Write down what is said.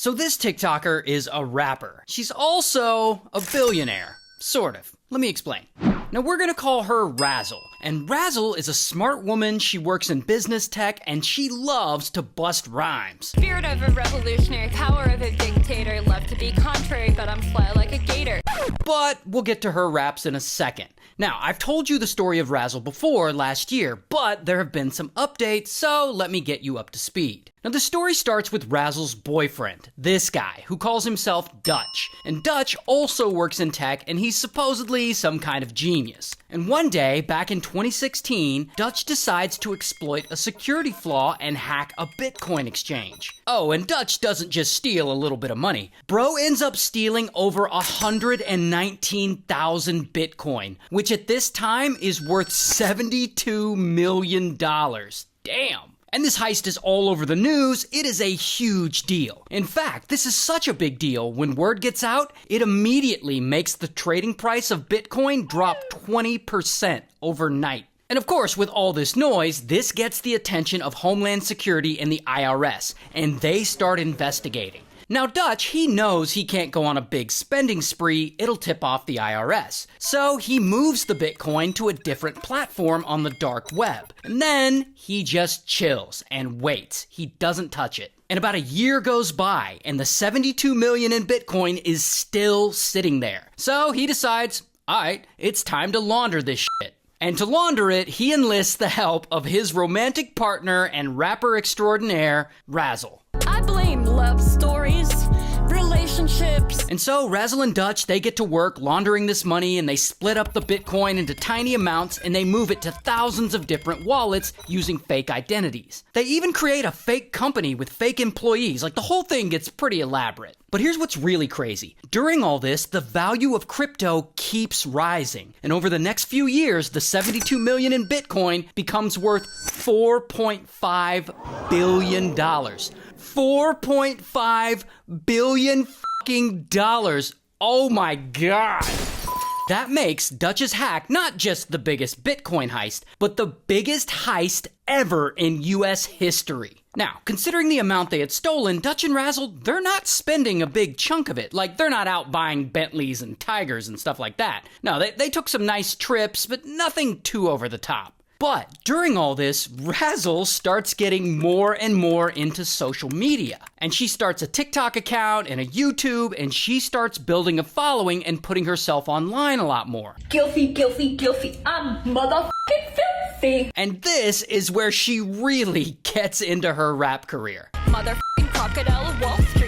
So this TikToker is a rapper. She's also a billionaire. Sort of. Let me explain. Now we're gonna call her Razzle. And Razzle is a smart woman, she works in business tech, and she loves to bust rhymes. Spirit of a revolutionary, power of a dictator, love to be contrary, but I'm fly like a gator. But we'll get to her raps in a second. Now, I've told you the story of Razzle before last year, but there have been some updates, so let me get you up to speed. Now, the story starts with Razzle's boyfriend, this guy, who calls himself Dutch. And Dutch also works in tech, and he's supposedly some kind of genius. And one day, back in 2016, Dutch decides to exploit a security flaw and hack a Bitcoin exchange. Oh, and Dutch doesn't just steal a little bit of money. Bro ends up stealing over 119,000 Bitcoin, which at this time is worth $72 million. Damn. And this heist is all over the news. It is a huge deal. In fact, this is such a big deal, when word gets out, it immediately makes the trading price of Bitcoin drop 20% overnight. And of course, with all this noise, this gets the attention of Homeland Security and the IRS, and they start investigating. Now Dutch, he knows he can't go on a big spending spree, it'll tip off the IRS. So he moves the Bitcoin to a different platform on the dark web. And then he just chills and waits. He doesn't touch it. And about a year goes by, and the 72 million in Bitcoin is still sitting there. So he decides, alright, it's time to launder this shit. And to launder it, he enlists the help of his romantic partner and rapper extraordinaire, Razzle. I blame love stories, relationships. And so Razzle and Dutch, they get to work laundering this money, and they split up the Bitcoin into tiny amounts, and they move it to thousands of different wallets using fake identities. They even create a fake company with fake employees. Like, the whole thing gets pretty elaborate. But here's what's really crazy. During all this, the value of crypto keeps rising. And over the next few years, the 72 million in Bitcoin becomes worth $4.5 billion. $4.5 billion fucking dollars. Oh my god. That makes Dutch's hack not just the biggest Bitcoin heist, but the biggest heist ever in US history. Now, considering the amount they had stolen, Dutch and Razzle, they're not spending a big chunk of it. Like, they're not out buying Bentleys and Tigers and stuff like that. No, they took some nice trips, but nothing too over the top. But during all this, Razzle starts getting more and more into social media. And she starts a TikTok account and a YouTube, and she starts building a following and putting herself online a lot more. Guilty, guilty, guilty, I'm motherfucking filthy. And this is where she really gets into her rap career. Motherfucking crocodile of Wall Street.